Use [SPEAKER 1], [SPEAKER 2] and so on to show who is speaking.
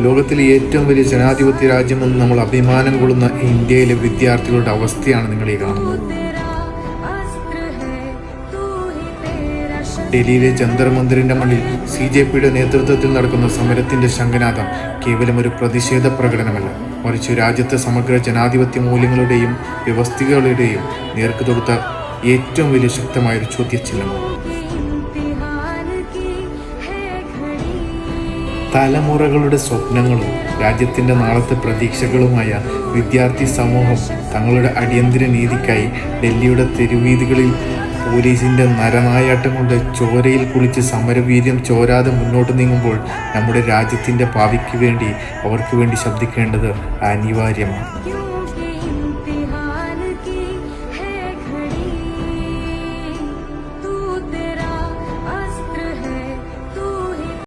[SPEAKER 1] ലോകത്തിലെ ഏറ്റവും വലിയ ജനാധിപത്യ രാജ്യമെന്ന് നമ്മൾ അഭിമാനം കൊള്ളുന്ന ഇന്ത്യയിലെ വിദ്യാർത്ഥികളുടെ അവസ്ഥയാണ് നിങ്ങൾ ഈ കാണുന്നത്. ഡൽഹിയിലെ ജന്തർ മന്ദിറിന്റെ മണ്ണിൽ CJPയുടെ നേതൃത്വത്തിൽ നടക്കുന്ന സമരത്തിന്റെ ശംഖനാദം കേവലം ഒരു പ്രതിഷേധ പ്രകടനമല്ല, മറിച്ച് രാജ്യത്തെ സമഗ്ര ജനാധിപത്യ മൂല്യങ്ങളുടെയും വ്യവസ്ഥകളുടെയും നേർക്ക് തൊടുത്ത ഏറ്റവും വലിയ ശക്തമായൊരു ചോദ്യചിഹ്നമാണ്. തലമുറകളുടെ സ്വപ്നങ്ങളും രാജ്യത്തിൻ്റെ നാളത്തെ പ്രതീക്ഷകളുമായ വിദ്യാർത്ഥി സമൂഹം തങ്ങളുടെ അടിയന്തര നീതിക്കായി ഡൽഹിയുടെ തെരുവീഥികളിൽ പോലീസിൻ്റെ നരനായാട്ടം കൊണ്ട് ചോരയിൽ കുളിച്ച് സമരവീര്യം ചോരാതെ മുന്നോട്ട് നീങ്ങുമ്പോൾ നമ്മുടെ രാജ്യത്തിൻ്റെ ഭാവിക്ക് വേണ്ടി അവർക്ക് വേണ്ടി ശബ്ദിക്കേണ്ടത് അനിവാര്യമാണ്.